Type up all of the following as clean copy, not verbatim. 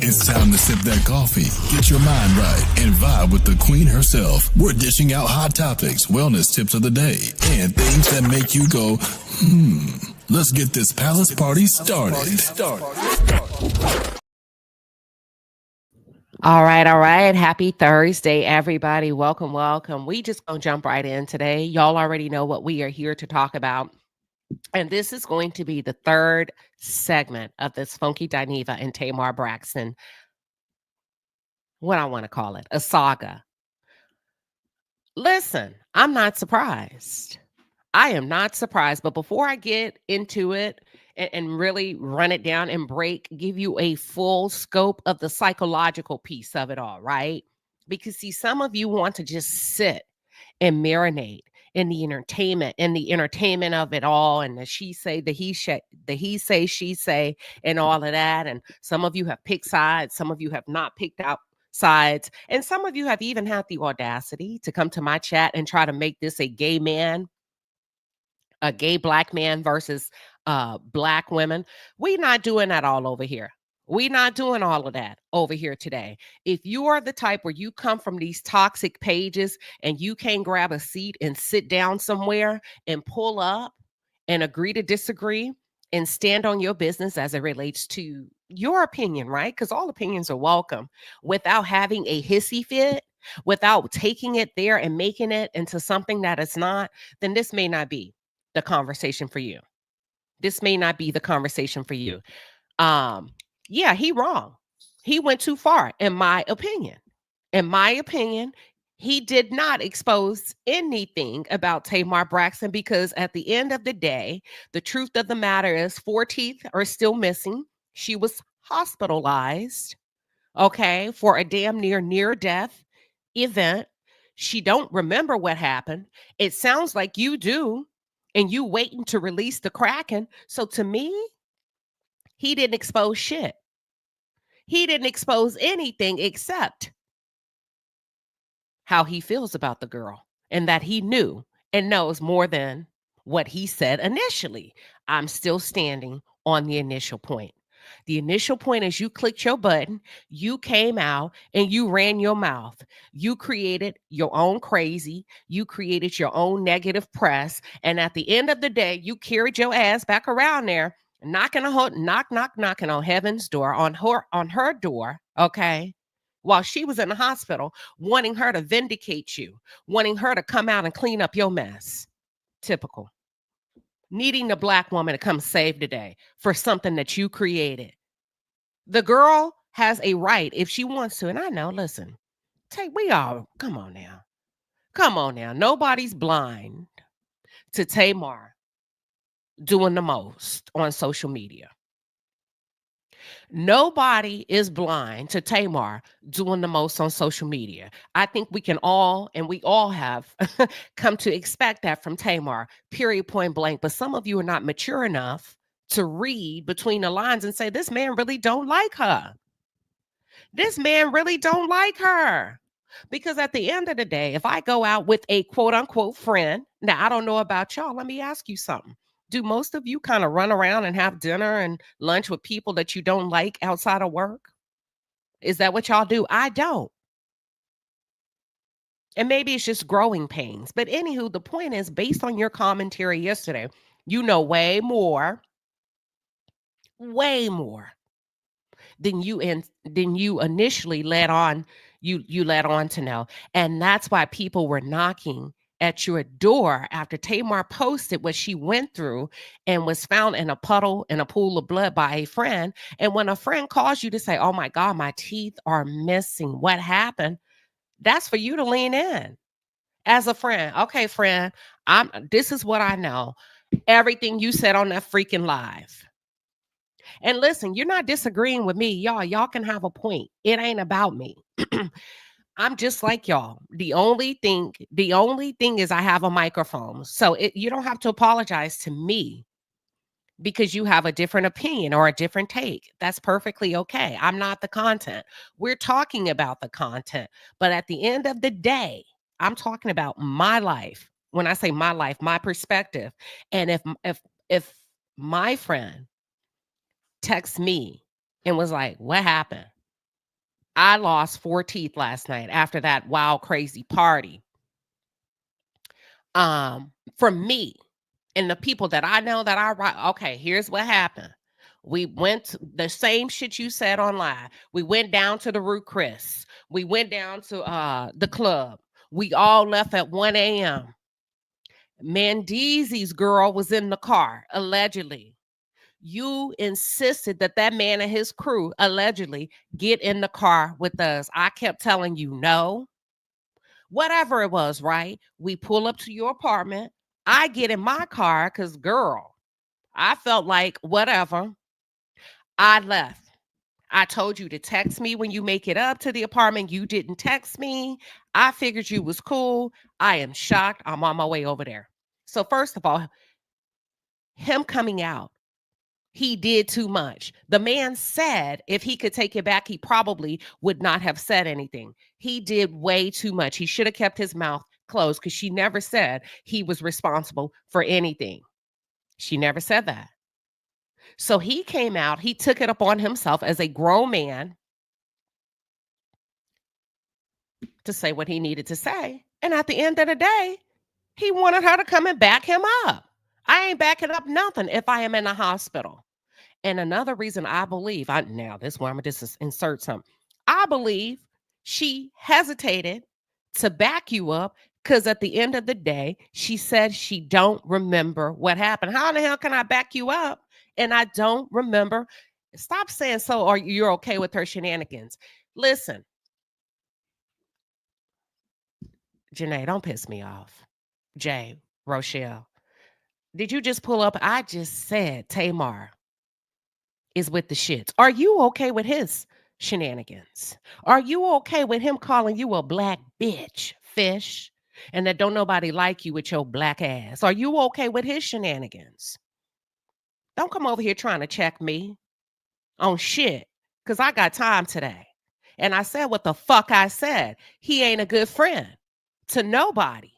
It's time to sip that coffee, get your mind right, and vibe with the queen herself. We're dishing out hot topics, wellness tips of the day, and things that make you go, Let's get this palace party started. All right. Happy Thursday, everybody. Welcome. We just gonna jump right in today. Y'all already know what we are here to talk about. And this is going to be the third segment of this Funky Dineva and Tamar Braxton, what I want to call it, a saga. Listen, I'm not surprised. I am not surprised. But before I get into it and really run it down and give you a full scope of the psychological piece of it all, right? Because see, some of you want to just sit and marinate in the entertainment of it all, and the she say, the he say, she say, and all of that. And some of you have picked sides, some of you have not picked out sides, and some of you have even had the audacity to come to my chat and try to make this a gay black man versus black women. We're not doing that all over here. We're not doing all of that over here today. If you are the type where you come from these toxic pages and you can't grab a seat and sit down somewhere and pull up and agree to disagree and stand on your business as it relates to your opinion, right? Because all opinions are welcome, without having a hissy fit, without taking it there and making it into something that it's not, then this may not be the conversation for you. This may not be the conversation for you. Yeah, he wrong. He went too far, in my opinion. In my opinion, he did not expose anything about Tamar Braxton, because at the end of the day, the truth of the matter is 4 teeth are still missing. She was hospitalized, okay, for a damn near death event. She don't remember what happened. It sounds like you do, and you waiting to release the Kraken. So to me, he didn't expose shit. He didn't expose anything except how he feels about the girl, and that he knew and knows more than what he said initially. I'm still standing on the initial point. The initial point is you clicked your button, you came out and you ran your mouth. You created your own crazy, you created your own negative press, and at the end of the day, you carried your ass back around there, knocking on heaven's door, on her door, okay? While she was in the hospital, wanting her to vindicate you, wanting her to come out and clean up your mess. Typical. Needing the black woman to come save the day for something that you created. The girl has a right, if she wants to, and I know, listen, come on now. Nobody's blind to Tamar doing the most on social media. Nobody is blind to Tamar doing the most on social media. I think we all have come to expect that from Tamar, period, point blank. But some of you are not mature enough to read between the lines and say, this man really don't like her. This man really don't like her. Because at the end of the day, if I go out with a quote unquote friend, now I don't know about y'all, let me ask you something. Do most of you kind of run around and have dinner and lunch with people that you don't like outside of work? Is that what y'all do? I don't. And maybe it's just growing pains. But anywho, the point is, based on your commentary yesterday, you know way more than you initially led on to know. And that's why people were knocking at your door after Tamar posted what she went through and was found in a pool of blood by a friend. And when a friend calls you to say, oh my God, my teeth are missing, what happened? That's for you to lean in as a friend. Okay, friend, this is what I know. Everything you said on that freaking live. And listen, you're not disagreeing with me. Y'all can have a point. It ain't about me. I'm just like y'all. The only thing is I have a microphone. So you don't have to apologize to me because you have a different opinion or a different take. That's perfectly okay. I'm not the content. We're talking about the content. But at the end of the day, I'm talking about my life. When I say my life, my perspective. And if my friend texts me and was like, what happened? I lost 4 teeth last night after that wild, crazy party. For me and the people that I know that okay, here's what happened. We went the same shit you said online. We went down to the Rue Chris. We went down to the club. We all left at 1 a.m. Mandeezy's girl was in the car, allegedly. You insisted that that man and his crew allegedly get in the car with us. I kept telling you no. Whatever it was, right? We pull up to your apartment. I get in my car because, girl, I felt like whatever. I left. I told you to text me when you make it up to the apartment. You didn't text me. I figured you was cool. I am shocked. I'm on my way over there. So first of all, him coming out, he did too much. The man said if he could take it back, he probably would not have said anything. He did way too much. He should have kept his mouth closed because she never said he was responsible for anything. She never said that. So he came out, he took it upon himself as a grown man to say what he needed to say. And at the end of the day, he wanted her to come and back him up. I ain't backing up nothing if I am in a hospital. And another reason I believe, now this is where I'm going to just insert something. I believe she hesitated to back you up because at the end of the day, she said she don't remember what happened. How in the hell can I back you up and I don't remember? Stop saying so or you're okay with her shenanigans. Listen, Janae, don't piss me off. Jay, Rochelle, did you just pull up? I just said Tamar is with the shits. Are you okay with his shenanigans? Are you okay with him calling you a black bitch, fish, and that don't nobody like you with your black ass? Are you okay with his shenanigans? Don't come over here trying to check me on shit because I got time today. And I said what the fuck I said. He ain't a good friend to nobody.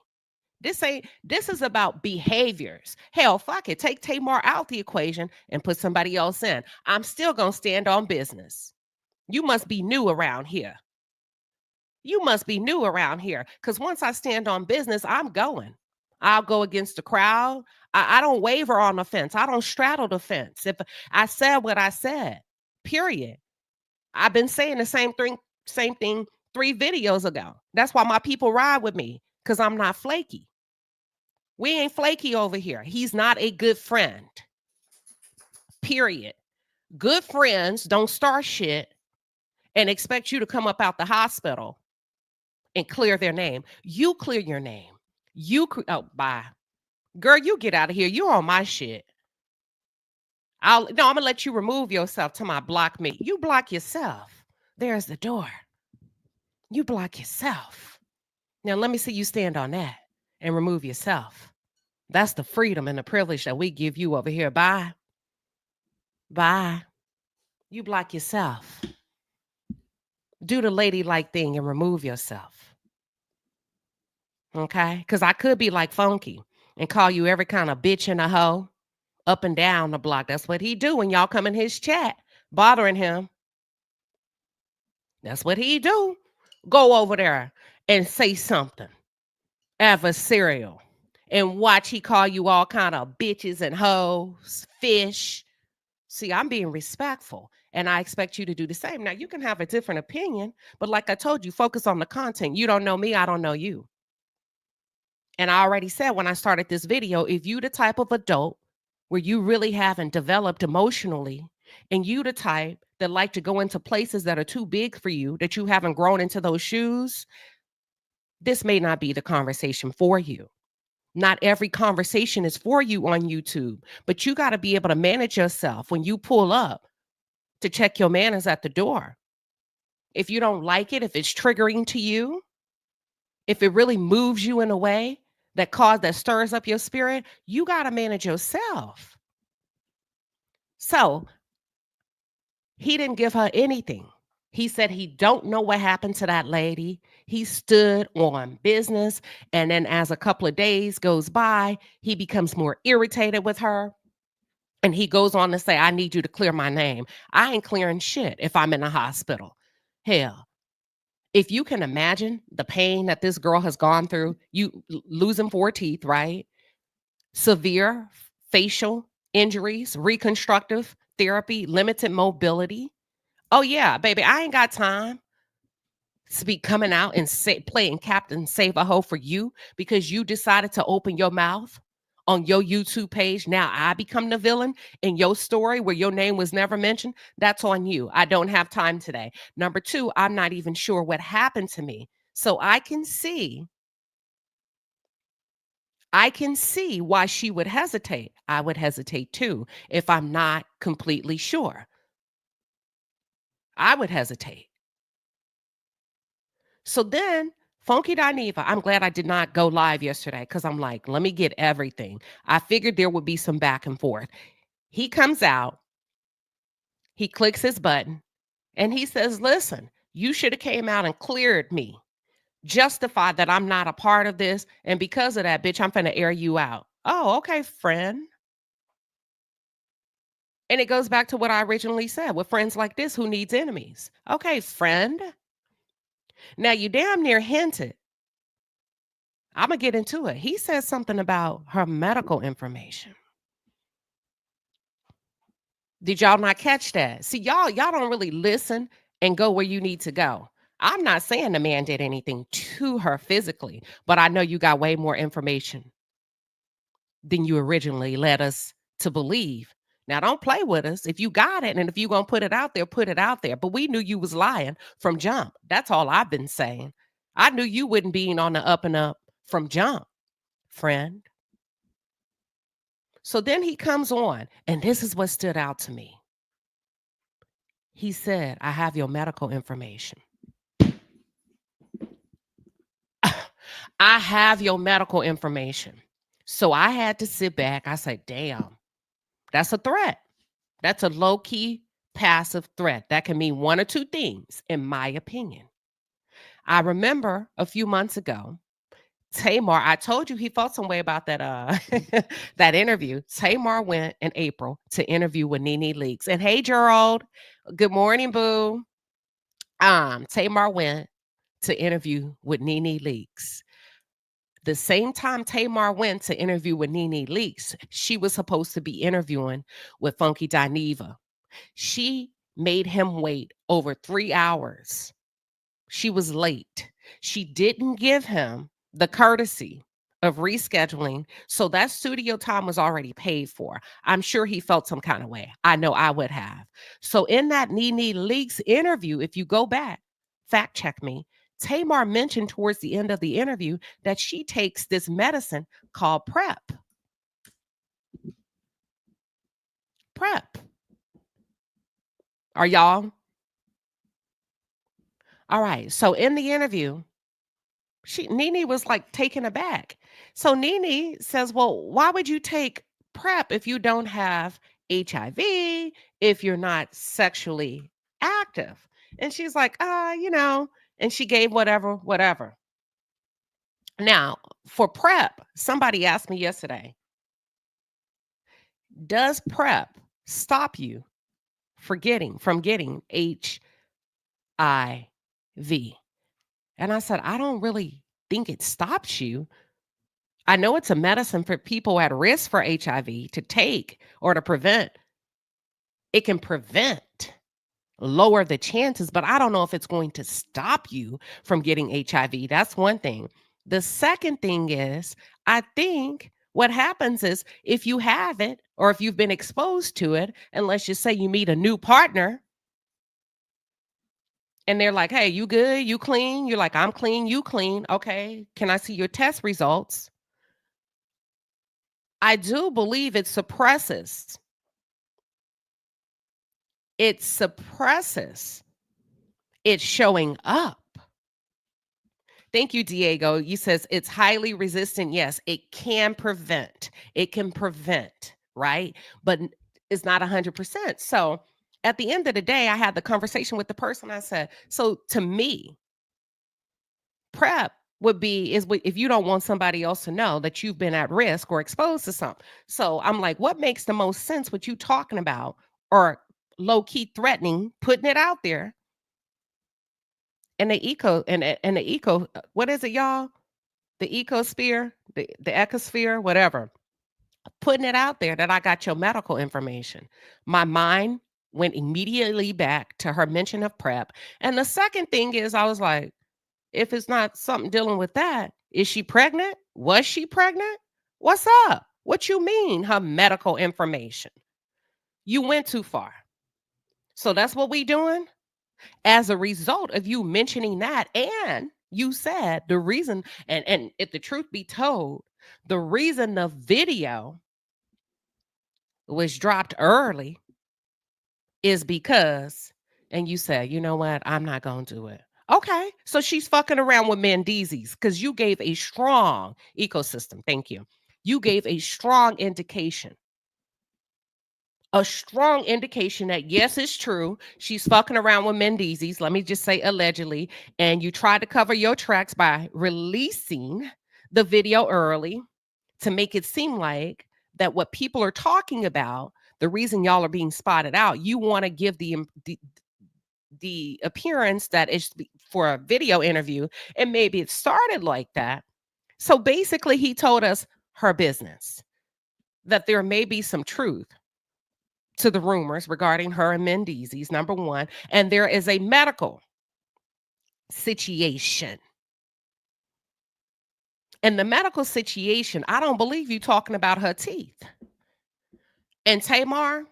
This is about behaviors. Hell, fuck it. Take Tamar out the equation and put somebody else in. I'm still going to stand on business. You must be new around here. You must be new around here. Because once I stand on business, I'm going. I'll go against the crowd. I don't waver on the fence. I don't straddle the fence. If I said what I said, period. I've been saying the same thing 3 videos ago. That's why my people ride with me, because I'm not flaky. We ain't flaky over here. He's not a good friend. Period. Good friends don't start shit and expect you to come up out the hospital and clear their name. You clear your name. Bye. Girl, you get out of here. You're on my shit. I'm going to let you remove yourself to my block me. You block yourself. There's the door. You block yourself. Now let me see you stand on that and remove yourself. That's the freedom and the privilege that we give you over here. Bye. Bye. You block yourself. Do the ladylike thing and remove yourself. Okay? Because I could be like Funky and call you every kind of bitch and a hoe up and down the block. That's what he do when y'all come in his chat, bothering him. That's what he do. Go over there and say something adversarial and watch he call you all kind of bitches and hoes, fish. See, I'm being respectful and I expect you to do the same. Now, you can have a different opinion, but like I told you, focus on the content. You don't know me, I don't know you. And I already said when I started this video, if you the type of adult where you really haven't developed emotionally and you the type that like to go into places that are too big for you, that you haven't grown into those shoes, this may not be the conversation for you. Not every conversation is for you on YouTube, but you got to be able to manage yourself when you pull up to check your manners at the door. If you don't like it, if it's triggering to you, if it really moves you in a way that stirs up your spirit, you got to manage yourself. So he didn't give her anything. He said he don't know what happened to that lady. He stood on business. And then as a couple of days goes by, he becomes more irritated with her. And he goes on to say, I need you to clear my name. I ain't clearing shit if I'm in a hospital. Hell, if you can imagine the pain that this girl has gone through, you losing 4 teeth, right? Severe facial injuries, reconstructive therapy, limited mobility. Oh yeah, baby, I ain't got time to be coming out and playing Captain Save a Hoe for you because you decided to open your mouth on your YouTube page. Now I become the villain in your story where your name was never mentioned. That's on you. I don't have time today. Number two, I'm not even sure what happened to me. So I can see why she would hesitate. I would hesitate too if I'm not completely sure. I would hesitate. So then, Funky Dineva, I'm glad I did not go live yesterday because I'm like, let me get everything. I figured there would be some back and forth. He comes out, he clicks his button, and he says, listen, you should have came out and cleared me. Justify that I'm not a part of this. And because of that, bitch, I'm finna air you out. Oh, okay, friend. And it goes back to what I originally said with friends like this, who needs enemies? Okay, friend. Now you damn near hinted. I'm going to get into it. He says something about her medical information. Did y'all not catch that? See, y'all don't really listen and go where you need to go. I'm not saying the man did anything to her physically, but I know you got way more information than you originally led us to believe. Now, don't play with us. If you got it and if you're going to put it out there, put it out there. But we knew you was lying from jump. That's all I've been saying. I knew you wouldn't be on the up and up from jump, friend. So then he comes on, and this is what stood out to me. He said, I have your medical information. I have your medical information. So I had to sit back. I said, damn, that's a threat. That's a low-key passive threat. That can mean one or two things, in my opinion. I remember a few months ago, Tamar, I told you he felt some way about that that interview. Tamar went in April to interview with Nene Leakes. And hey, Gerald, good morning, boo. Tamar went to interview with Nene Leakes. The same time Tamar went to interview with Nene Leakes, she was supposed to be interviewing with Funky Dineva. She made him wait over 3 hours. She was late. She didn't give him the courtesy of rescheduling. So that studio time was already paid for. I'm sure he felt some kind of way. I know I would have. So in that Nene Leakes interview, if you go back, fact check me, Tamar mentioned towards the end of the interview that she takes this medicine called PrEP. PrEP. Are y'all? All right. So in the interview, Nene was like taken aback. So Nene says, well, why would you take PrEP if you don't have HIV, if you're not sexually active? And she's like, and she gave whatever. Now, for PrEP, somebody asked me yesterday, does PrEP stop you from getting HIV? And I said, I don't really think it stops you. I know it's a medicine for people at risk for HIV to take or to prevent. It can lower the chances, but I don't know if it's going to stop you from getting HIV. That's one thing. The second thing is, I think what happens is if you have it or if you've been exposed to it, and let's just say you meet a new partner, and they're like, hey, you good? You clean? You're like, I'm clean. You clean. Okay. Can I see your test results? I do believe it suppresses it showing up. Thank you, Diego. You says it's highly resistant. Yes, it can prevent. It can prevent, right? But it's not 100%. So at the end of the day, I had the conversation with the person. I said, so to me, PrEP if you don't want somebody else to know that you've been at risk or exposed to something. So I'm like, what makes the most sense what you talking about or low-key threatening, putting it out there eco, what is it, y'all? The ecosphere, the ecosphere, whatever. Putting it out there that I got your medical information. My mind went immediately back to her mention of PrEP. And the second thing is, I was like, if it's not something dealing with that, is she pregnant? Was she pregnant? What's up? What you mean, her medical information? You went too far. So that's what we doing? As a result of you mentioning that, and you said the reason, and if the truth be told, the reason the video was dropped early is because, and you said, you know what, I'm not going to do it. Okay, so she's fucking around with Mendizzi's because you gave a strong ecosystem. Thank you. You gave a strong indication. A strong indication that yes, it's true. She's fucking around with Mendizzi's. Let me just say allegedly. And you tried to cover your tracks by releasing the video early to make it seem like that what people are talking about, the reason y'all are being spotted out, you want to give the appearance that is for a video interview, and maybe it started like that. So basically, he told us her business, that there may be some truth to the rumors regarding her and Mendizzi's, number one, and there is a medical situation. And the medical situation, I don't believe you talking about her teeth. And Tamar,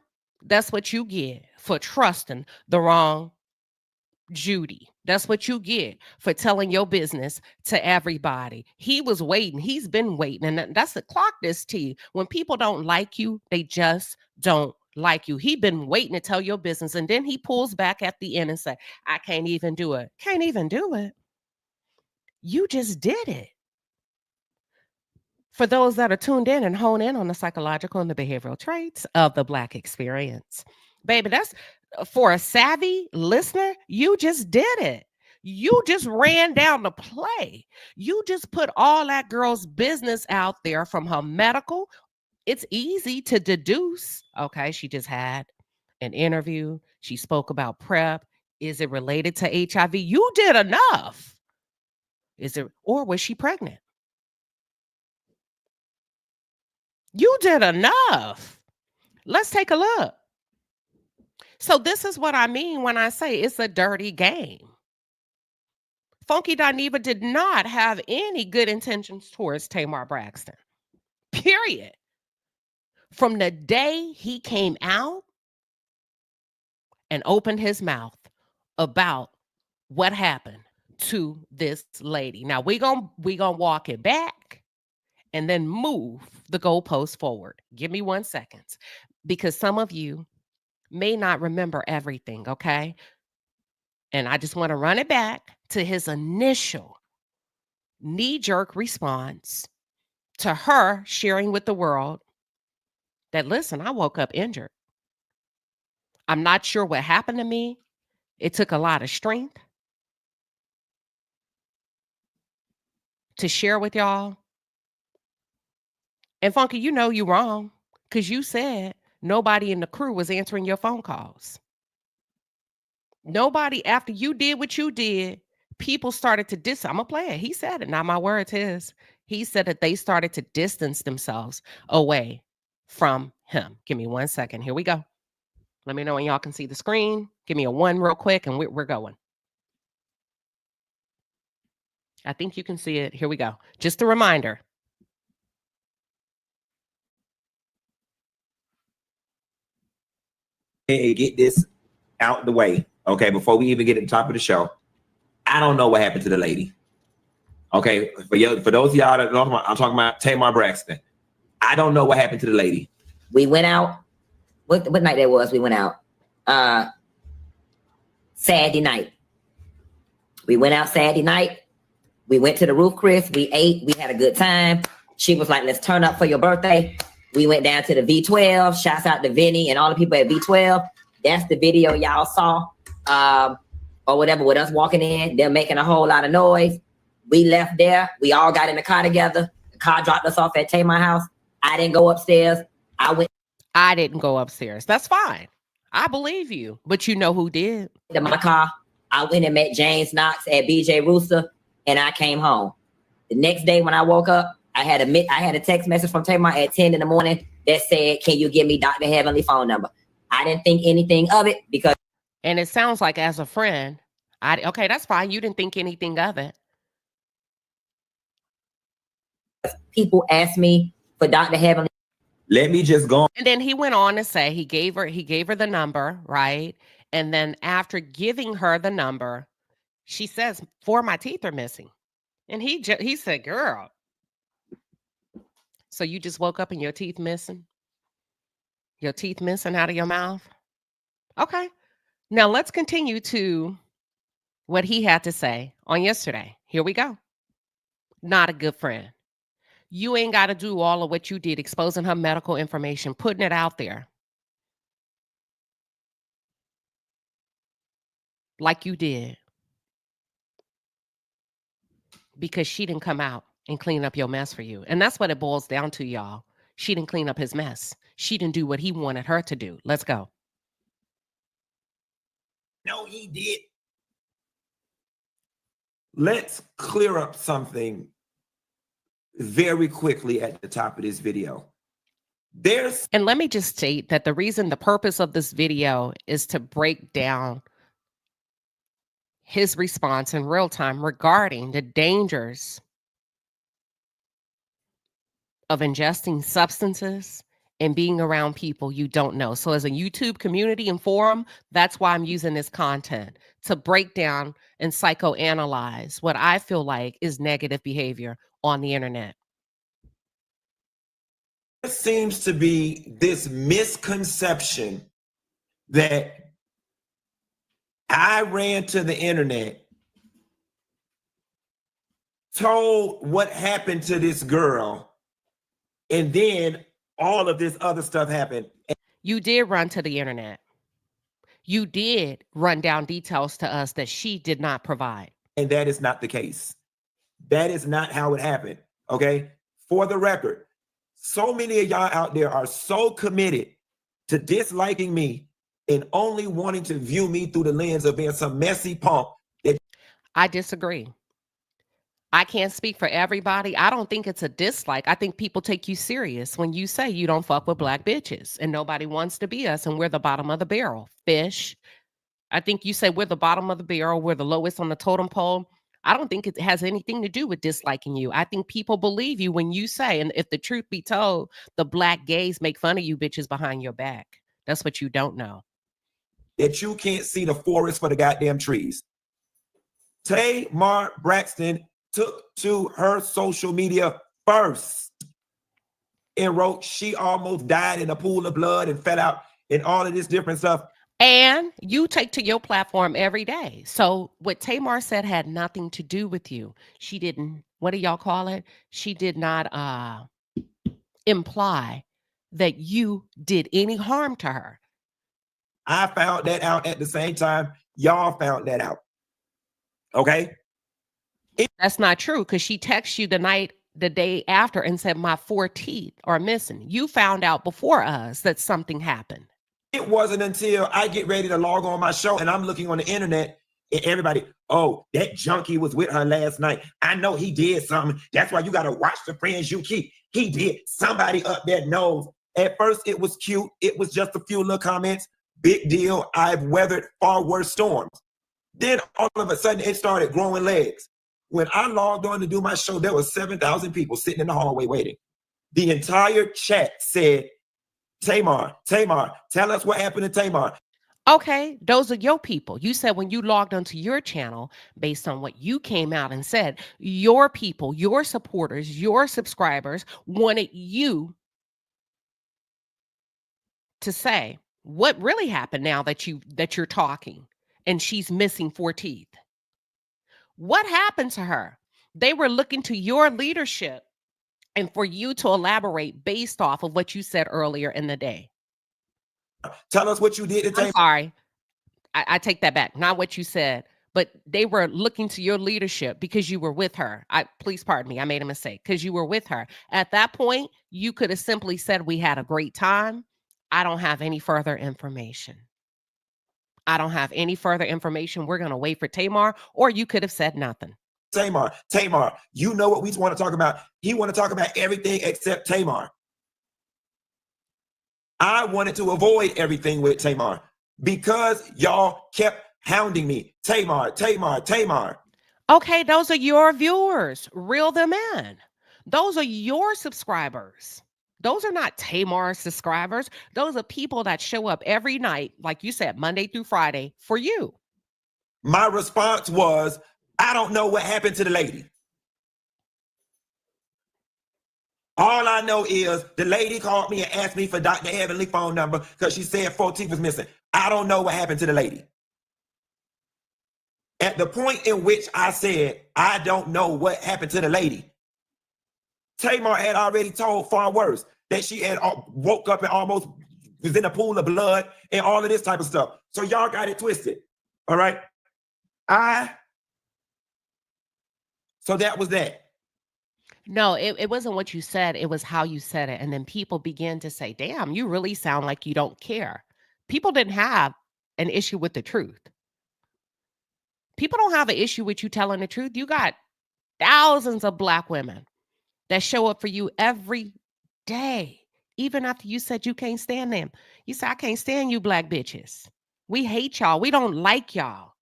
that's what you get for trusting the wrong Judy. That's what you get for telling your business to everybody. He was waiting. He's been waiting. And that's the clock this T. When people don't like you, they just don't like you. He been waiting to tell your business. And then he pulls back at the end and say, I can't even do it. Can't even do it. You just did it. For those that are tuned in and hone in on the psychological and the behavioral traits of the Black experience. Baby, that's for a savvy listener, you just did it. You just ran down the play. You just put all that girl's business out there from her medical. It's easy to deduce. Okay, she just had an interview. She spoke about PrEP. Is it related to HIV? You did enough. Is it, or was she pregnant? You did enough. Let's take a look. So this is what I mean when I say it's a dirty game. Funky Dineva did not have any good intentions towards Tamar Braxton. Period. From the day he came out and opened his mouth about what happened to this lady. Now we gonna walk it back and then move the goalpost forward. Give me 1 second, because some of you may not remember everything, okay? And I just want to run it back to his initial knee-jerk response to her sharing with the world that, listen, I woke up injured. I'm not sure what happened to me. It took a lot of strength to share with y'all. And Funky, you know you're wrong, because you said nobody in the crew was answering your phone calls. Nobody, after you did what you did, people started to I'm going to play it. He said it, not my words, his. He said that they started to distance themselves away from him. Give me 1 second. Here we go. Let me know when y'all can see the screen. Give me a 1 real quick and we're going. I think you can see it. Here we go. Just a reminder. Hey, get this out the way, okay, before we even get to the top of the show. I don't know what happened to the lady. Okay, for those of y'all that know, I'm talking about Tamar Braxton. I don't know what happened to the lady. We went out. What night that was? We went out Saturday night. We went out Saturday night. We went to the Roof Chris. We ate. We had a good time. She was like, let's turn up for your birthday. We went down to the V12. Shouts out to Vinny and all the people at V12. That's the video y'all saw. Or whatever, with us walking in. They're making a whole lot of noise. We left there. We all got in the car together. The car dropped us off at Tamar house. I didn't go upstairs. I didn't go upstairs. That's fine. I believe you. But you know who did? To my car. I went and met James Knox at BJ Rooster, and I came home. The next day when I woke up, I had a text message from Tamar at 10 in the morning that said, "Can you give me Dr. Heavenly phone number?" I didn't think anything of it because. And it sounds like as a friend, okay, that's fine. You didn't think anything of it. People ask me for Dr. Heavenly. Let me just go. And then he went on to say he gave her the number, right? And then after giving her the number, she says, "4 of my teeth are missing." And he said, "Girl, so you just woke up and your teeth missing? Your teeth missing out of your mouth?" Okay. Now let's continue to what he had to say on yesterday. Here we go. Not a good friend. You ain't got to do all of what you did, exposing her medical information, putting it out there like you did, because she didn't come out and clean up your mess for you. And that's what it boils down to, y'all. She didn't clean up his mess. She didn't do what he wanted her to do. Let's go. No, he did. Let's clear up something very quickly at the top of this video. And let me just state that the purpose of this video is to break down his response in real time regarding the dangers of ingesting substances and being around people you don't know. So as a YouTube community and forum, that's why I'm using this content to break down and psychoanalyze what I feel like is negative behavior on the internet. There seems to be this misconception that I ran to the internet, told what happened to this girl, and then all of this other stuff happened. You did run to the internet. You did run down details to us that she did not provide. And that is not the case. That is not how it happened. Okay. For the record, so many of y'all out there are so committed to disliking me and only wanting to view me through the lens of being some messy punk. I disagree. I can't speak for everybody. I don't think it's a dislike. I think people take you serious when you say you don't fuck with black bitches and nobody wants to be us and we're the bottom of the barrel. Fish. I think you say we're the bottom of the barrel. We're the lowest on the totem pole. I don't think it has anything to do with disliking you. I think people believe you when you say, and if the truth be told, the black gays make fun of you bitches behind your back. That's what you don't know. That you can't see the forest for the goddamn trees. Tamar Braxton took to her social media first and wrote she almost died in a pool of blood and fell out and all of this different stuff. And you take to your platform every day. So what Tamar said had nothing to do with you. She didn't, what do y'all call it? She did not imply that you did any harm to her. I found that out at the same time y'all found that out. Okay? That's not true, because she texted you the day after and said, "My 4 teeth are missing." You found out before us that something happened. It wasn't until I get ready to log on my show and I'm looking on the internet and everybody, "Oh, that junkie was with her last night. I know he did something. That's why you got to watch the friends you keep. He did." Somebody up there knows. At first, it was cute. It was just a few little comments. Big deal. I've weathered far worse storms. Then all of a sudden, it started growing legs. When I logged on to do my show, there was 7,000 people sitting in the hallway waiting. The entire chat said, Tamar, tell us what happened to Tamar. Okay, those are your people. You said when you logged onto your channel, based on what you came out and said, your people, your supporters, your subscribers wanted you to say what really happened now that you're talking and she's missing 4 teeth. What happened to her? They were looking to your leadership and for you to elaborate based off of what you said earlier in the day. Tell us what you did to Tamar. I'm sorry. I take that back. Not what you said, but they were looking to your leadership because you were with her. Please pardon me. I made a mistake because you were with her. At that point, you could have simply said, "We had a great time. I don't have any further information." I don't have any further information. We're going to wait for Tamar, or you could have said nothing. Tamar, you know what we want to talk about? He want to talk about everything except Tamar. I wanted to avoid everything with Tamar because y'all kept hounding me. Tamar. Okay, those are your viewers. Reel them in. Those are your subscribers. Those are not Tamar subscribers. Those are people that show up every night, like you said, Monday through Friday for you. My response was, I don't know what happened to the lady. All I know is the lady called me and asked me for Dr. Heavenly phone number because she said 4 teeth was missing. I don't know what happened to the lady. At the point in which I said, I don't know what happened to the lady, Tamar had already told far worse, that she had woke up and almost was in a pool of blood and all of this type of stuff. So y'all got it twisted. All right. So that was that. No, it wasn't what you said. It was how you said it. And then people began to say, damn, you really sound like you don't care. People didn't have an issue with the truth. People don't have an issue with you telling the truth. You got thousands of Black women that show up for you every day. Even after you said you can't stand them. You said, I can't stand you Black bitches. We hate y'all. We don't like y'all.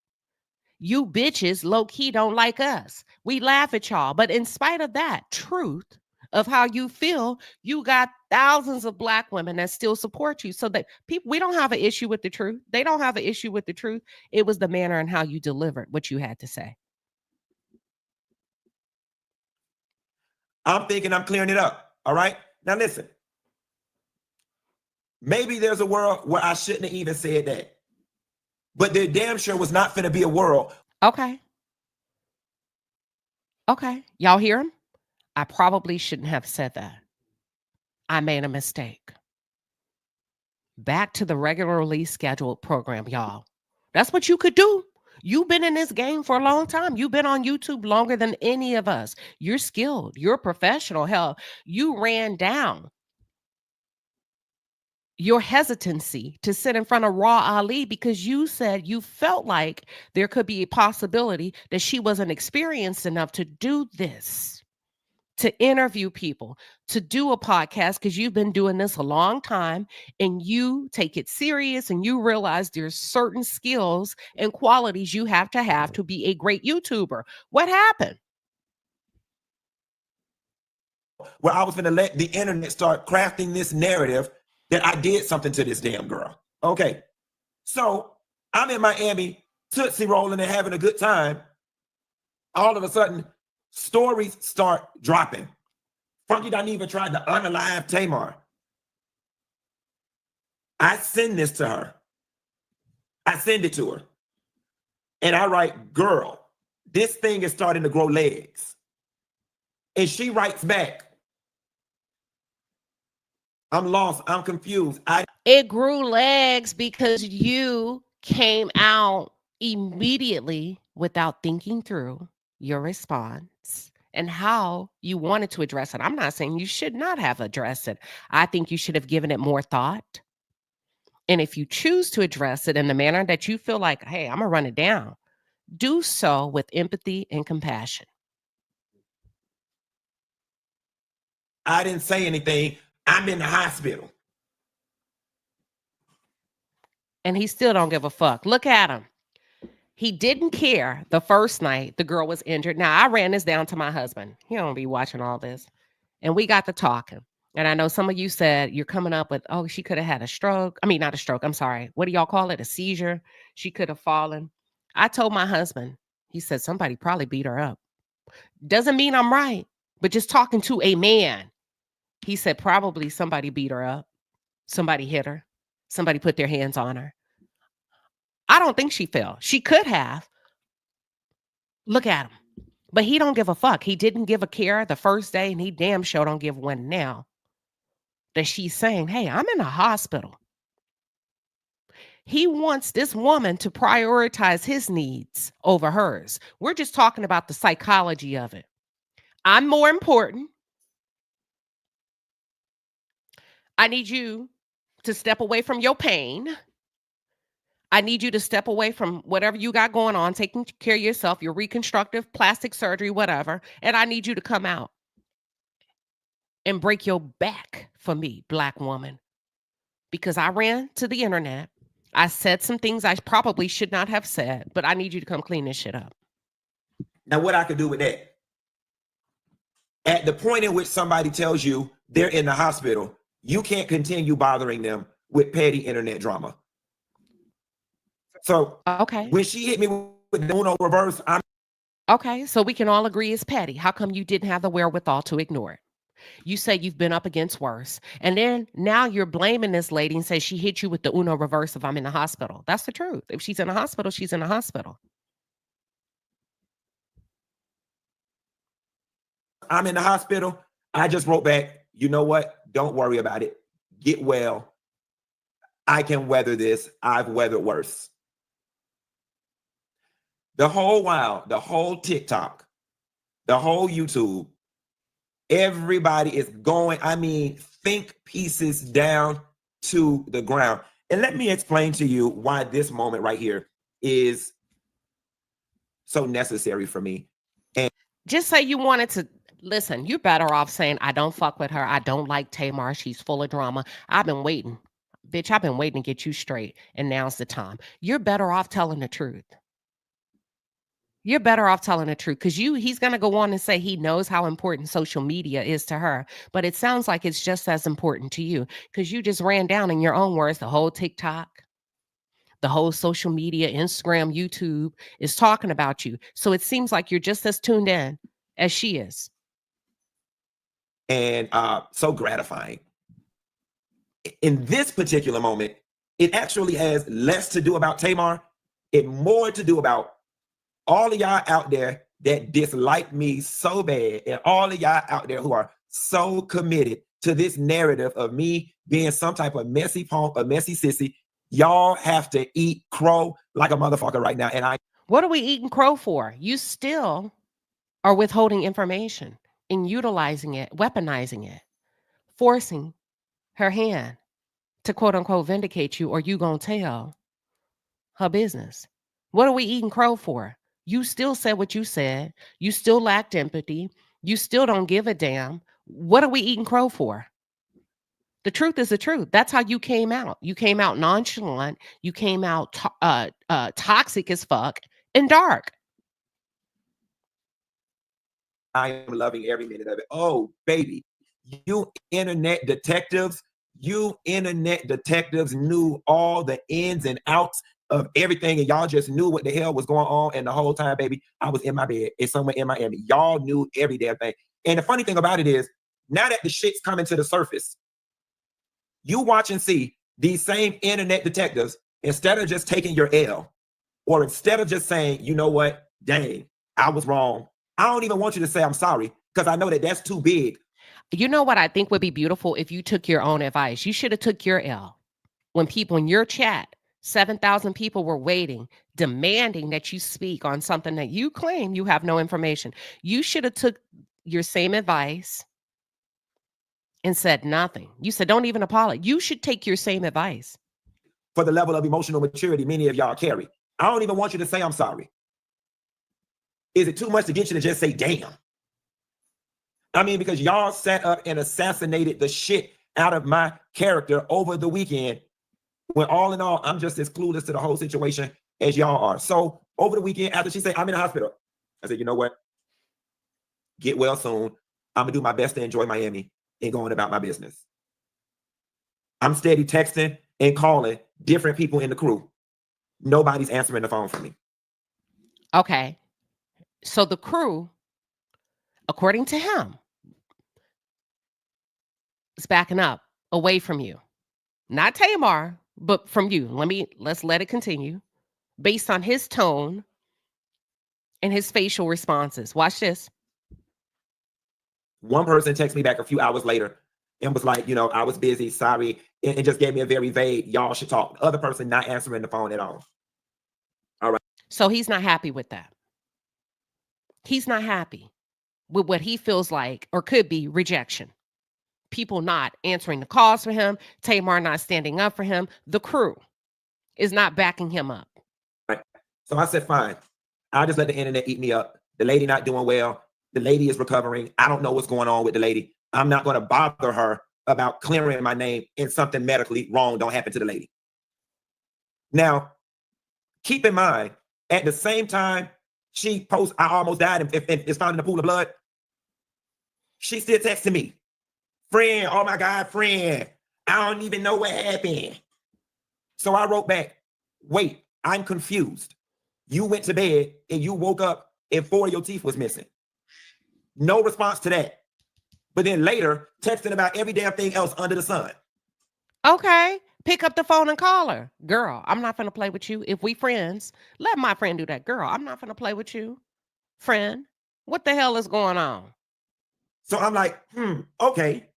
You bitches low-key don't like us. We laugh at y'all. But in spite of that truth of how you feel, you got thousands of Black women that still support you. So that people, we don't have an issue with the truth. They don't have an issue with the truth. It was the manner and how you delivered what you had to say. I'm thinking I'm clearing it up. All right. Now listen. Maybe there's a world where I shouldn't have even said that. But there damn sure was not finna be a world. Okay. Y'all hear him? I probably shouldn't have said that. I made a mistake. Back to the regularly scheduled program, y'all. That's what you could do. You've been in this game for a long time. You've been on YouTube longer than any of us. You're skilled. You're a professional. Hell, you ran down your hesitancy to sit in front of Raw Ali because you said you felt like there could be a possibility that she wasn't experienced enough to do this, to interview people, to do a podcast, because you've been doing this a long time and you take it serious and you realize there's certain skills and qualities you have to be a great YouTuber. What happened? Where I was going to let the internet start crafting this narrative that I did something to this damn girl. Okay. So I'm in Miami, Tootsie rolling and having a good time. All of a sudden, stories start dropping. Funky Dineva tried to unalive Tamar. I send this to her. I send it to her. And I write, girl, this thing is starting to grow legs. And she writes back, I'm lost. I'm confused. It grew legs because you came out immediately without thinking through your response and how you wanted to address it. I'm not saying you should not have addressed it. I think you should have given it more thought. And if you choose to address it in the manner that you feel like, hey, I'm going to run it down, do so with empathy and compassion. I didn't say anything. I'm in the hospital. And he still don't give a fuck. Look at him. He didn't care the first night the girl was injured. Now, I ran this down to my husband. He don't be watching all this. And we got to talking. And I know some of you said you're coming up with, oh, she could have had a stroke. I mean, not a stroke. I'm sorry. What do y'all call it? A seizure. She could have fallen. I told my husband, he said, somebody probably beat her up. Doesn't mean I'm right, but just talking to a man. He said, probably somebody beat her up. Somebody hit her. Somebody put their hands on her. I don't think she fell. She could have. Look at him. But he don't give a fuck. He didn't give a care the first day, and he damn sure don't give one now. That she's saying, hey, I'm in a hospital. He wants this woman to prioritize his needs over hers. We're just talking about the psychology of it. I'm more important. I need you to step away from your pain. I need you to step away from whatever you got going on, taking care of yourself, your reconstructive, plastic surgery, whatever. And I need you to come out and break your back for me, Black woman. Because I ran to the internet. I said some things I probably should not have said, but I need you to come clean this shit up. Now, what I could do with that? At the point in which somebody tells you they're in the hospital, you can't continue bothering them with petty internet drama. So Okay. when she hit me with the Uno reverse, I'm Okay. So we can all agree it's petty. How come you didn't have the wherewithal to ignore it? You say you've been up against worse. And then now you're blaming this lady and say she hit you with the Uno reverse if I'm in the hospital. That's the truth. If she's in the hospital, she's in the hospital. I'm in the hospital. I just wrote back, you know what? Don't worry about it. Get well. I can weather this. I've weathered worse. The whole while, the whole TikTok, the whole YouTube, everybody is going, think pieces down to the ground. And let me explain to you why this moment right here is so necessary for me. And just say you wanted to listen. You're better off saying, I don't fuck with her. I don't like Tamar. She's full of drama. I've been waiting. Bitch, I've been waiting to get you straight. And now's the time. You're better off telling the truth. You're better off telling the truth because he's going to go on and say he knows how important social media is to her. But it sounds like it's just as important to you because you just ran down in your own words the whole TikTok, the whole social media, Instagram, YouTube is talking about you. So it seems like you're just as tuned in as she is. And so gratifying. In this particular moment, it actually has less to do about Tamar and more to do about all of y'all out there that dislike me so bad, and all of y'all out there who are so committed to this narrative of me being some type of messy punk, a messy sissy. Y'all have to eat crow like a motherfucker right now. And what are we eating crow for? You still are withholding information and utilizing it, weaponizing it, forcing her hand to quote unquote vindicate you, or you gonna tell her business. What are we eating crow for? You still said what you said. You still lacked empathy. You still don't give a damn. What are we eating crow for? The truth is the truth. That's how you came out. You came out nonchalant. You came out toxic as fuck and dark. I am loving every minute of it. Oh, baby, you internet detectives knew all the ins and outs of everything, and y'all just knew what the hell was going on. And the whole time, baby, I was in my bed. It's somewhere in Miami. Y'all knew every damn thing. And the funny thing about it is, now that the shit's coming to the surface, you watch and see these same internet detectives, instead of just taking your L, or instead of just saying, you know what, dang, I was wrong. I don't even want you to say I'm sorry because I know that that's too big. You know what I think would be beautiful if you took your own advice. You should have took your L. When people in your chat, 7,000 people were waiting, demanding that you speak on something that you claim you have no information. You should have took your same advice and said nothing. You said, don't even apologize. You should take your same advice. For the level of emotional maturity many of y'all carry. I don't even want you to say I'm sorry. Is it too much to get you to just say, damn? Because y'all sat up and assassinated the shit out of my character over the weekend, when all in all, I'm just as clueless to the whole situation as y'all are. So over the weekend, after she said, I'm in the hospital, I said, you know what? Get well soon. I'm going to do my best to enjoy Miami and going about my business. I'm steady texting and calling different people in the crew. Nobody's answering the phone for me. Okay. So the crew, according to him, is backing up away from you. Not Tamar, but from you. Let's let it continue. Based on his tone and his facial responses. Watch this. One person texted me back a few hours later and was like, I was busy, sorry, and just gave me a very vague, y'all should talk. The other person not answering the phone at all. All right. So he's not happy with that. He's not happy with what he feels like or could be rejection. People not answering the calls for him, Tamar not standing up for him, the crew. is not backing him up. Right. So I said, fine. I'll just let the internet eat me up. The lady not doing well. The lady is recovering. I don't know what's going on with the lady. I'm not going to bother her about clearing my name and something medically wrong don't happen to the lady. Now, keep in mind, at the same time she posts, I almost died and it's found in a pool of blood, she still texting me, friend, oh my God, friend, I don't even know what happened. So I wrote back, wait, I'm confused. You went to bed and you woke up and 4 of your teeth was missing. No response to that. But then later, texting about every damn thing else under the sun. Okay. Pick up the phone and call her. Girl, I'm not going to play with you. If we friends, let my friend do that. Girl, I'm not going to play with you. Friend, what the hell is going on? So I'm like, okay.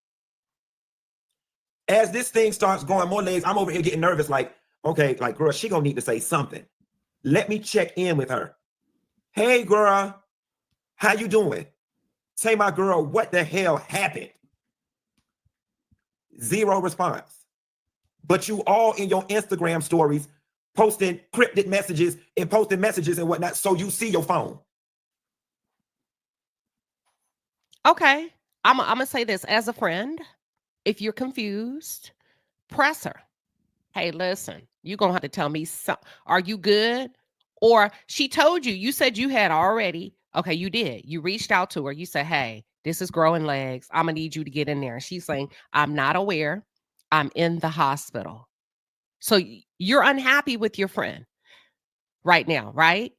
As this thing starts going more legs, I'm over here getting nervous. Like, okay, like, girl, she gonna need to say something. Let me check in with her. Hey, girl, how you doing? Say, my girl, what the hell happened? Zero response. But you all in your Instagram stories posting cryptic messages and posting messages and whatnot, so you see your phone. Okay. I'm going to say this as a friend. If you're confused, press her. Hey, listen, you're going to have to tell me something. Are you good? Or she told you, you said you had already. Okay, you did. You reached out to her. You said, hey, this is growing legs. I'm going to need you to get in there. And she's saying, I'm not aware. I'm in the hospital. So you're unhappy with your friend right now, right?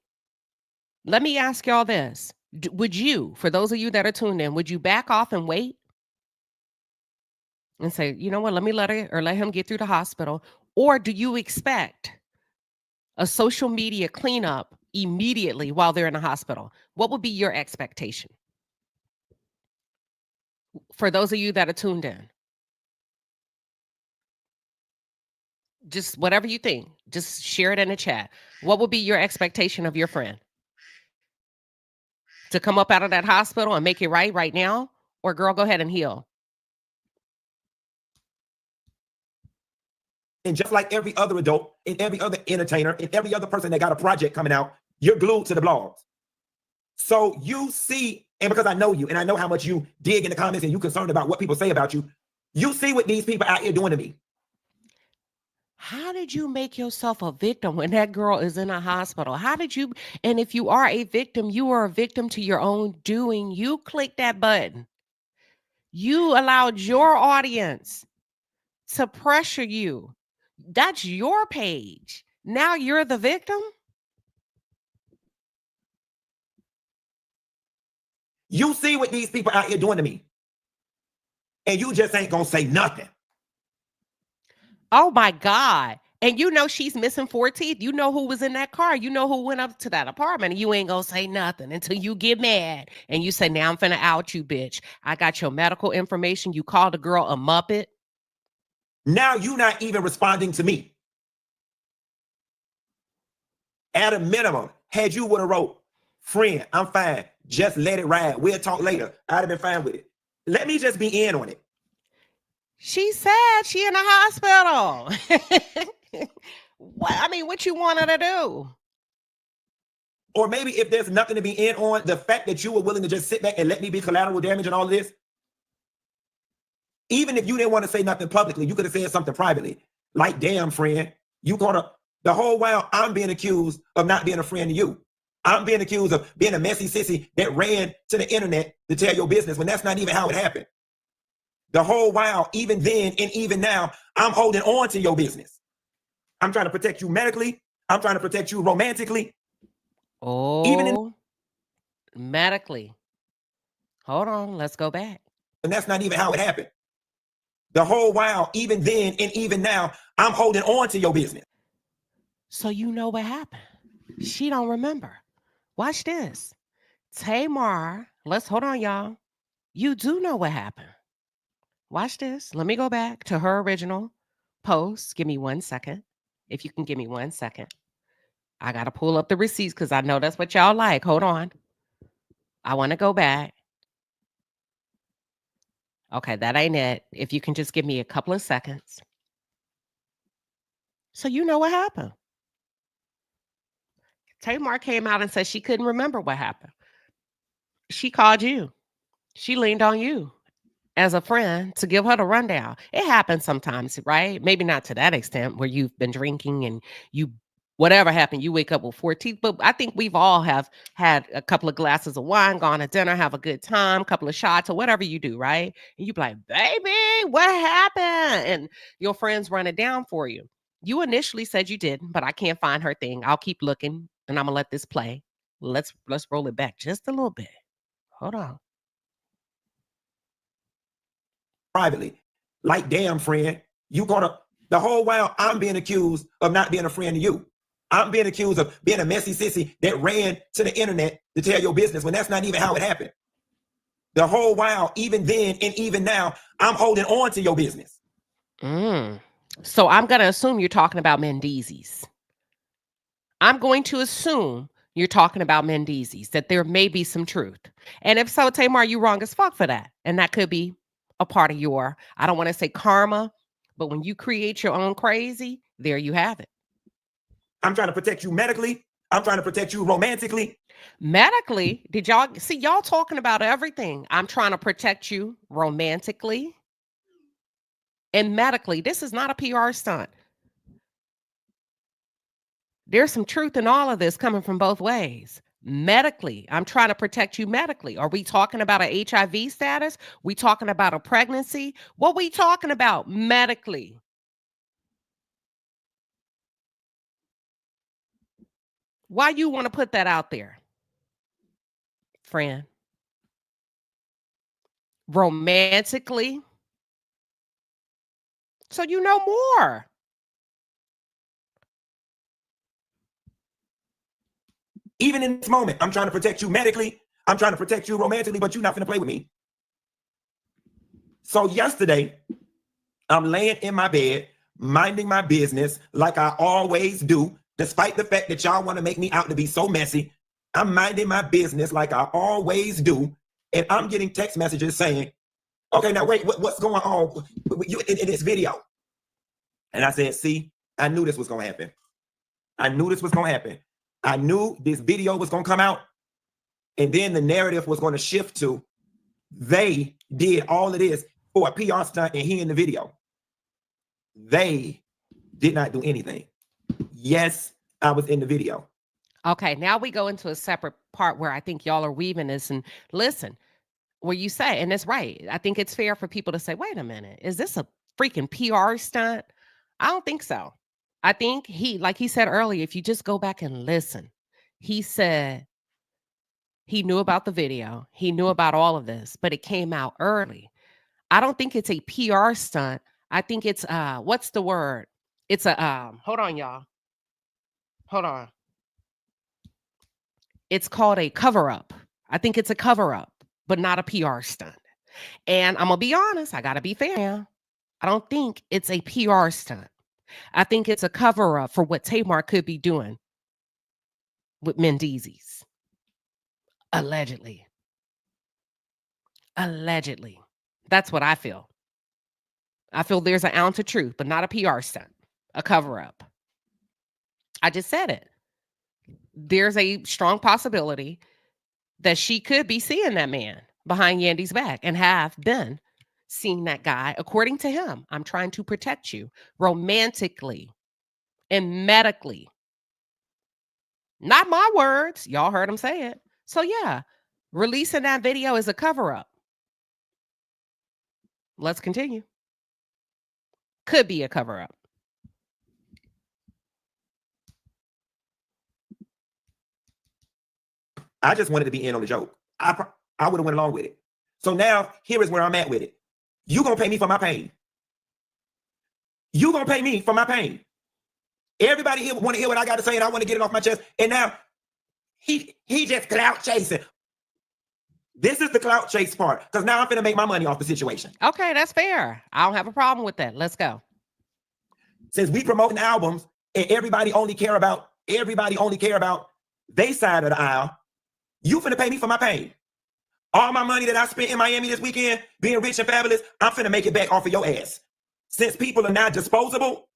Let me ask y'all this. Would you, for those of you that are tuned in, would you back off and wait? And say, you know what, let me let her or let him get through the hospital? Or do you expect a social media cleanup immediately while they're in the hospital? What would be your expectation? For those of you that are tuned in, just whatever you think, just share it in the chat. What would be your expectation of your friend? To come up out of that hospital and make it right now? Or girl, go ahead and heal? And just like every other adult and every other entertainer and every other person that got a project coming out, you're glued to the blogs. So you see, and because I know you and I know how much you dig in the comments and you're concerned about what people say about you, you see what these people out here doing to me. How did you make yourself a victim when that girl is in a hospital? How did you, and if you are a victim, you are a victim to your own doing. You click that button. You allowed your audience to pressure you. That's your page. Now you're the victim? You see what these people out here doing to me. And you just ain't gonna say nothing. Oh my God. And you know she's missing 4 teeth. You know who was in that car. You know who went up to that apartment. And you ain't gonna say nothing until you get mad. And you say, now I'm finna out you, bitch. I got your medical information. You called the girl a Muppet. Now you're not even responding to me. At a minimum, had you would have wrote, friend, I'm fine. Just let it ride. We'll talk later. I'd have been fine with it. Let me just be in on it. She said she in the hospital. What you want her to do? Or maybe if there's nothing to be in on, the fact that you were willing to just sit back and let me be collateral damage and all of this, even if you didn't want to say nothing publicly, you could have said something privately. Like, damn, friend, you gonna, the whole while I'm being accused of not being a friend to you. I'm being accused of being a messy sissy that ran to the internet to tell your business when that's not even how it happened. The whole while, even then and even now, I'm holding on to your business. I'm trying to protect you medically. I'm trying to protect you romantically. Oh, medically. Hold on, let's go back. And that's not even how it happened. The whole while, even then and even now, I'm holding on to your business. So you know what happened. She don't remember. Watch this. Tamar, let's hold on, y'all. You do know what happened. Watch this. Let me go back to her original post. Give me 1 second. If you can give me 1 second. I got to pull up the receipts because I know that's what y'all like. Hold on. I want to go back. Okay, that ain't it. If you can just give me a couple of seconds. So you know what happened. Tamar came out and said she couldn't remember what happened. She called you. She leaned on you as a friend to give her the rundown. It happens sometimes, right? Maybe not to that extent where you've been drinking and you whatever happened, you wake up with 4 teeth. But I think we've all have had a couple of glasses of wine, gone to dinner, have a good time, couple of shots or whatever you do, right? And you be like, baby, what happened? And your friends run it down for you. You initially said you didn't, but I can't find her thing. I'll keep looking and I'm gonna let this play. Let's roll it back just a little bit. Hold on. Privately, like, damn, friend, you gonna, the whole while I'm being accused of not being a friend to you. I'm being accused of being a messy sissy that ran to the internet to tell your business when that's not even how it happened. The whole while, even then and even now, I'm holding on to your business. So I'm going to assume you're talking about Mendizzi's. I'm going to assume you're talking about Mendizzi's, that there may be some truth. And if so, Tamar, you wrong as fuck for that. And that could be a part of your, I don't want to say karma, but when you create your own crazy, there you have it. I'm trying to protect you medically. I'm trying to protect you romantically. Medically, did y'all see y'all talking about everything? I'm trying to protect you romantically and medically. This is not a PR stunt. There's some truth in all of this coming from both ways. Medically, I'm trying to protect you medically. Are we talking about an HIV status? We talking about a pregnancy? What we talking about medically? Why you want to put that out there, friend? Romantically? So you know more. Even in this moment, I'm trying to protect you medically. I'm trying to protect you romantically, but you're not going to play with me. So yesterday, I'm laying in my bed, minding my business like I always do, despite the fact that y'all want to make me out to be so messy. I'm minding my business like I always do, and I'm getting text messages saying, okay, now wait, what's going on in this video? And I said, see, I knew this was going to happen. I knew this was going to happen. I knew this video was going to come out, and then the narrative was going to shift to they did all of this for a PR stunt and he in the video. They did not do anything. Yes, I was in the video. Okay, now we go into a separate part where I think y'all are weaving this. And listen, where you say, and it's right, I think it's fair for people to say, wait a minute, is this a freaking PR stunt? I don't think so. I think like he said earlier, if you just go back and listen, he said he knew about the video. He knew about all of this, but it came out early. I don't think it's a PR stunt. I think it's, what's the word? It's a, hold on, y'all. Hold on. It's called a cover-up. I think it's a cover-up, but not a PR stunt. And I'm going to be honest. I got to be fair. I don't think it's a PR stunt. I think it's a cover-up for what Tamar could be doing with Mendizzi's. Allegedly. Allegedly. That's what I feel. I feel there's an ounce of truth, but not a PR stunt. A cover-up. I just said it. There's a strong possibility that she could be seeing that man behind Yandy's back and have been seeing that guy. According to him, I'm trying to protect you romantically and medically. Not my words. Y'all heard him say it. So yeah, releasing that video is a cover-up. Let's continue. Could be a cover-up. I just wanted to be in on the joke. I would have went along with it. So now here is where I'm at with it. You gonna pay me for my pain. You gonna pay me for my pain. Everybody here want to hear what I got to say, and I want to get it off my chest. And now he just clout chasing. This is the clout chase part, because now I'm finna make my money off the situation. Okay, that's fair. I don't have a problem with that. Let's go. Since we promoting albums and everybody only care about they side of the aisle, you finna pay me for my pain. All my money that I spent in Miami this weekend, being rich and fabulous, I'm finna make it back off of your ass. Since people are now disposable,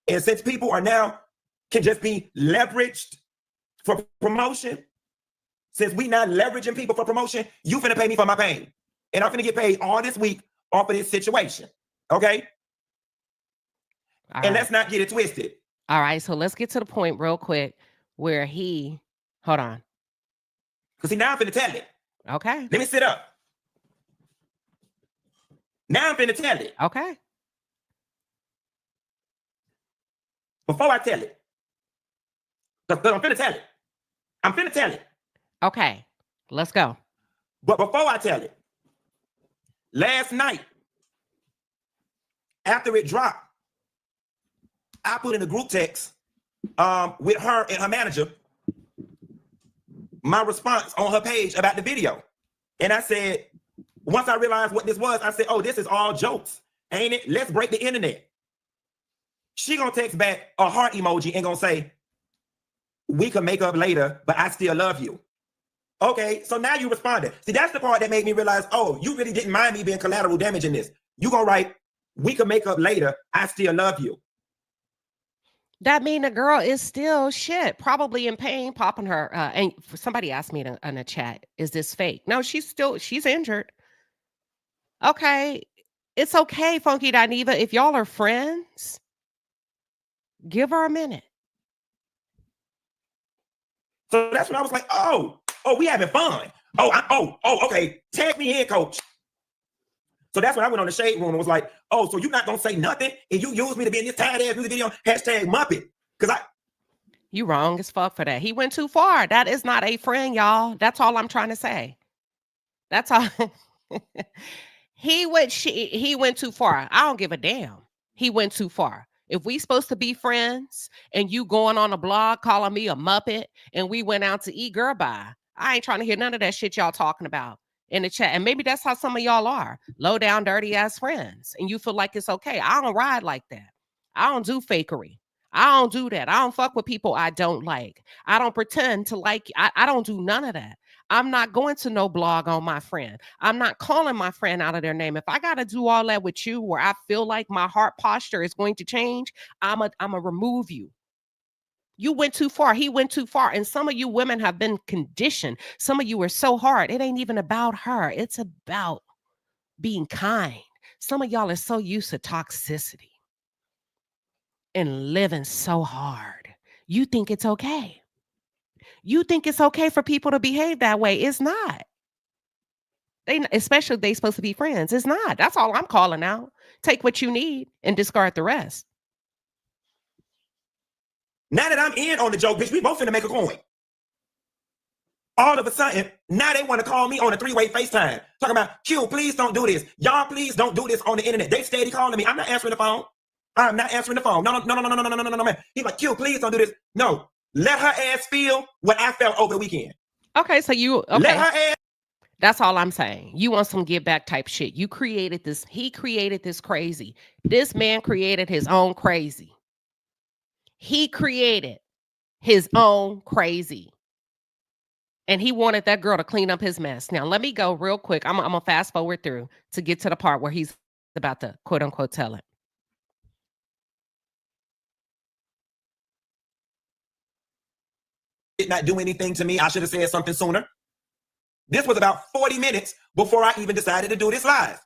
And since people are now can just be leveraged for promotion, since we not leveraging people for promotion, you finna pay me for my pain. And I'm finna get paid all this week off of this situation. Okay? All and right. let's not get it twisted. All right. So let's get to the point real quick where hold on. Because see, now I'm finna tell it. Okay. Let me sit up. Now I'm finna tell it. Okay. Before I tell it. Because I'm finna tell it. I'm finna tell it. Okay. Let's go. But before I tell it, last night, after it dropped, I put in a group text with her and her manager my response on her page about the video. And I said, once I realized what this was, I said, oh, this is all jokes, ain't it? Let's break the internet. She gonna text back a heart emoji and gonna say, we can make up later, but I still love you. Okay, so now you responded. See, that's the part that made me realize, oh, you really didn't mind me being collateral damage in this. You gonna write, we can make up later, I still love you. That mean the girl is still shit, probably in pain, popping her. And somebody asked me in the chat, is this fake? No, she's injured. Okay, it's okay, Funky Dineva. If y'all are friends, give her a minute. So that's when I was like, oh, we having fun. Okay, tag me in, coach. So that's when I went on the shade room and was like, oh, so you're not gonna say nothing and you use me to be in this tired ass music video, hashtag Muppet. You wrong as fuck for that. He went too far. That is not a friend, y'all. That's all I'm trying to say. That's all. He went too far. I don't give a damn. He went too far. If we supposed to be friends and you going on a blog calling me a Muppet and we went out to eat, girl, bye. I ain't trying to hear none of that shit y'all talking about in the chat. And maybe that's how some of y'all are. Low down, dirty ass friends. And you feel like it's okay. I don't ride like that. I don't do fakery. I don't do that. I don't fuck with people I don't like. I don't pretend to like. I don't do none of that. I'm not going to no blog on my friend. I'm not calling my friend out of their name. If I got to do all that with you where I feel like my heart posture is going to change, I'm a remove you. You went too far. He went too far. And some of you women have been conditioned. Some of you are so hard. It ain't even about her. It's about being kind. Some of y'all are so used to toxicity and living so hard. You think it's okay. You think it's okay for people to behave that way. It's not. Especially if they supposed to be friends. It's not. That's all I'm calling out. Take what you need and discard the rest. Now that I'm in on the joke, bitch, we both finna make a coin. All of a sudden, now they want to call me on a three-way FaceTime. Talking about, Q, please don't do this. Y'all, please don't do this on the internet. They steady calling me. I'm not answering the phone. I'm not answering the phone. No, man. He's like, Q, please don't do this. No, let her ass feel what I felt over the weekend. Okay, so okay. Let her ass. That's all I'm saying. You want some give back type shit. You created this. He created this crazy. This man created his own crazy. He created his own crazy. And he wanted that girl to clean up his mess. Now, let me go real quick. I'm going to fast forward through to get to the part where he's about to quote unquote tell it. Did not do anything to me. I should have said something sooner. This was about 40 minutes before I even decided to do this live.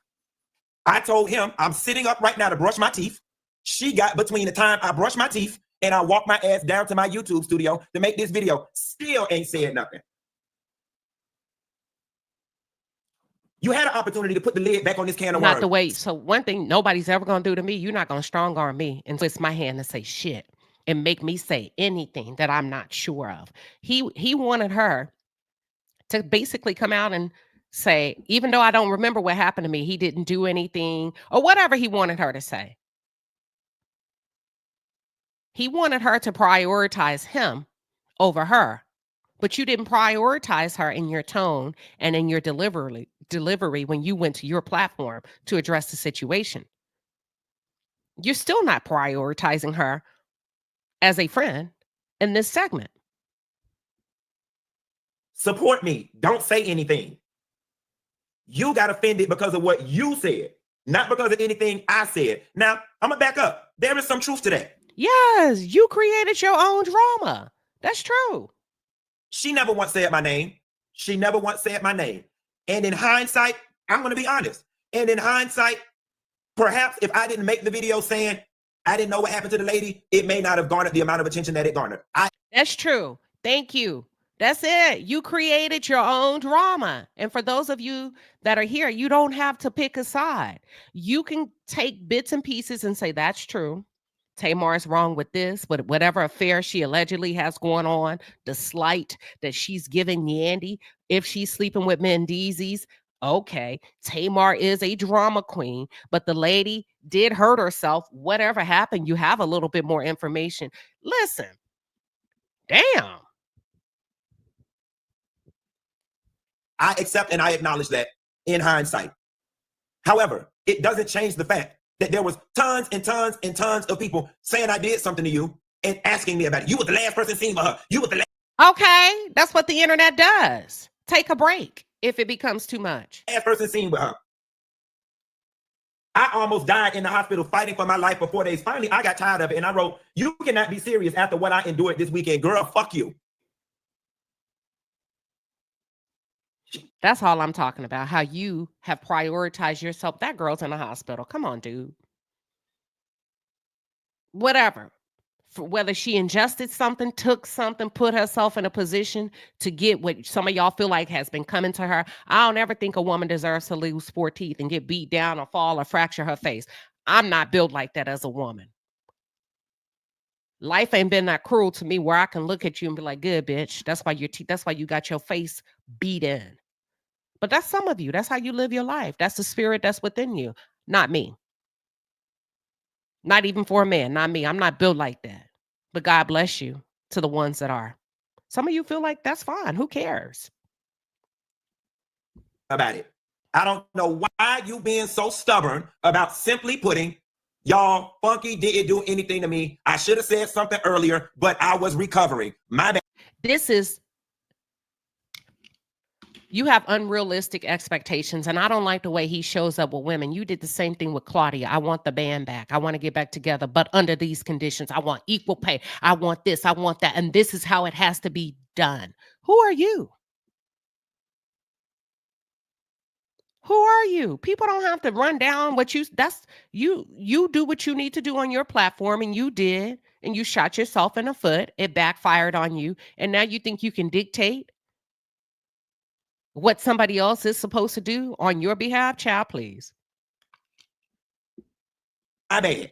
I told him I'm sitting up right now to brush my teeth. She got between the time I brushed my teeth and I walked my ass down to my YouTube studio to make this video. Still ain't said nothing. You had an opportunity to put the lid back on this can of worms. Not the way. So one thing nobody's ever going to do to me, you're not going to strong arm me and twist my hand and say shit and make me say anything that I'm not sure of. He wanted her to basically come out and say, even though I don't remember what happened to me, he didn't do anything or whatever he wanted her to say. He wanted her to prioritize him over her, but you didn't prioritize her in your tone and in your delivery when you went to your platform to address the situation. You're still not prioritizing her as a friend in this segment. Support me. Don't say anything. You got offended because of what you said, not because of anything I said. Now, I'm going to back up. There is some truth to that. Yes, you created your own drama. That's true. She never once said my name. She never once said my name. And in hindsight, I'm going to be honest. And in hindsight, perhaps if I didn't make the video saying I didn't know what happened to the lady, it may not have garnered the amount of attention that it garnered. That's true. Thank you. That's it. You created your own drama. And for those of you that are here, you don't have to pick a side. You can take bits and pieces and say, that's true. Tamar is wrong with this, but whatever affair she allegedly has going on, the slight that she's giving Yandy, if she's sleeping with Mendeezies, okay, Tamar is a drama queen, but the lady did hurt herself. Whatever happened, you have a little bit more information. Listen, damn. I accept and I acknowledge that in hindsight. However, it doesn't change the fact that there was tons and tons and tons of people saying I did something to you and asking me about it. You were the last person seen with her. You were the last. Okay, that's what the internet does. Take a break if it becomes too much. Last person seen with her. I almost died in the hospital fighting for my life for 4 days. Finally, I got tired of it and I wrote, you cannot be serious after what I endured this weekend. Girl, fuck you. That's all I'm talking about. How you have prioritized yourself. That girl's in the hospital. Come on, dude. Whatever. Whether she ingested something, took something, put herself in a position to get what some of y'all feel like has been coming to her. I don't ever think a woman deserves to lose 4 teeth and get beat down or fall or fracture her face. I'm not built like that as a woman. Life ain't been that cruel to me where I can look at you and be like, good, bitch. That's why that's why you got your face beat in. But that's some of you. That's how you live your life. That's the spirit that's within you. Not me. Not even for a man. Not me. I'm not built like that. But God bless you to the ones that are. Some of you feel like that's fine. Who cares? About it. I don't know why you being so stubborn about simply putting, y'all, Funky didn't do anything to me. I should have said something earlier, but I was recovering. My bad. This is, you have unrealistic expectations, and I don't like the way he shows up with women. You did the same thing with Claudia. I want the band back. I want to get back together, but under these conditions, I want equal pay. I want this. I want that. And this is how it has to be done. Who are you? Who are you? People don't have to run down what you do what you need to do on your platform, and you did, and you shot yourself in the foot. It backfired on you, and now you think you can dictate what somebody else is supposed to do on your behalf? Child, please. My bad.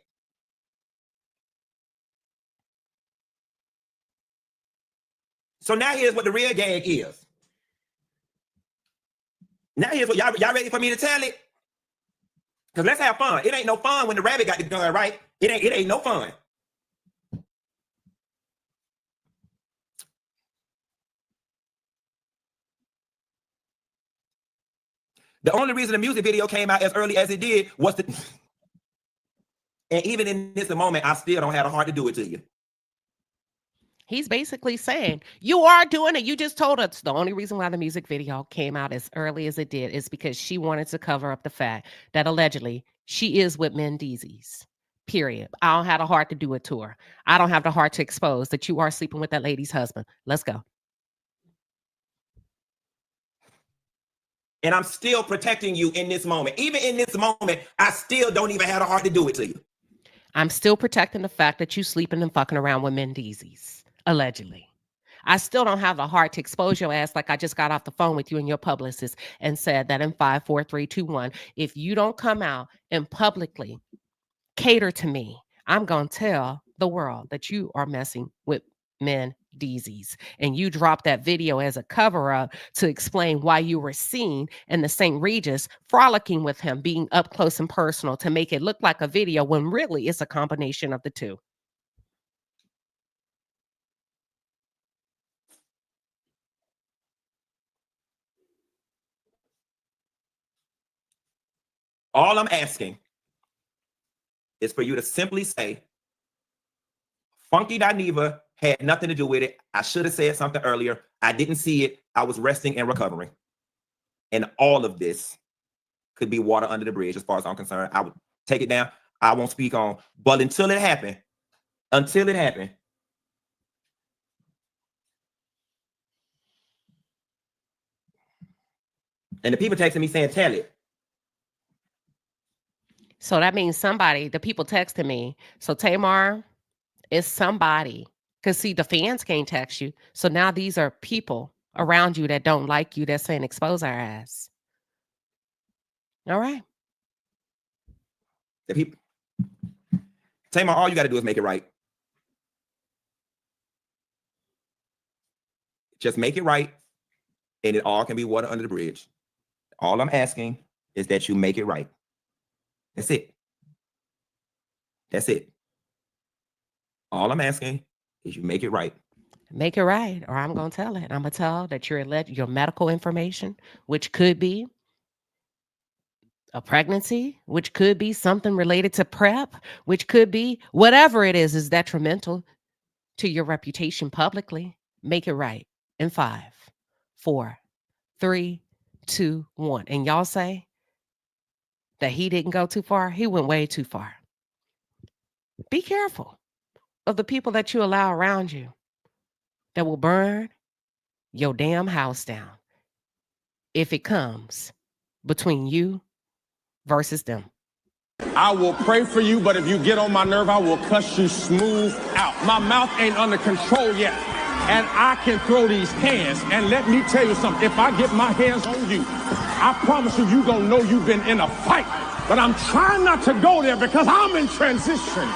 So now here's what the real gag is. Now here's what y'all ready for me to tell it? Because let's have fun. It ain't no fun when the rabbit got the gun, right? It ain't no fun. The only reason the music video came out as early as it did was to, and even in this moment, I still don't have the heart to do it to you. He's basically saying, you are doing it. You just told us the only reason why the music video came out as early as it did is because she wanted to cover up the fact that allegedly she is with Mendeezies. Period. I don't have the heart to do it to her. I don't have the heart to expose that you are sleeping with that lady's husband. Let's go. And I'm still protecting you in this moment. Even in this moment, I still don't even have the heart to do it to you. I'm still protecting the fact that you sleeping and fucking around with Mendeezies, allegedly. I still don't have the heart to expose your ass like I just got off the phone with you and your publicist and said that in 5, 4, 3, 2, 1, if you don't come out and publicly cater to me, I'm going to tell the world that you are messing with Mendeezies. And you dropped that video as a cover up to explain why you were seen in the St. Regis frolicking with him, being up close and personal to make it look like a video when really it's a combination of the two. All I'm asking is for you to simply say, Funky Dineva had nothing to do with it. I should have said something earlier. I didn't see it. I was resting and recovering. And all of this could be water under the bridge as far as I'm concerned. I would take it down. I won't speak on. But until it happened, until it happened. And the people texting me saying, tell it. So that means somebody, the people texting me. So Tamar, it's somebody. Because see, the fans can't text you. So now these are people around you that don't like you that's saying expose our ass. All right. The people. Tamar, all you got to do is make it right. Just make it right, and it all can be water under the bridge. All I'm asking is that you make it right. That's it. That's it. All I'm asking is you make it right. Make it right, or I'm going to tell it. I'm going to tell that your medical information, which could be a pregnancy, which could be something related to PrEP, which could be whatever it is detrimental to your reputation publicly. Make it right in 5, 4, 3, 2, 1. And y'all say that he didn't go too far. He went way too far. Be careful of the people that you allow around you that will burn your damn house down if it comes between you versus them. I will pray for you, but if you get on my nerve, I will cuss you smooth out. My mouth ain't under control yet, and I can throw these hands. And let me tell you something, if I get my hands on you, I promise you, you're gonna know you've been in a fight. But I'm trying not to go there because I'm in transition.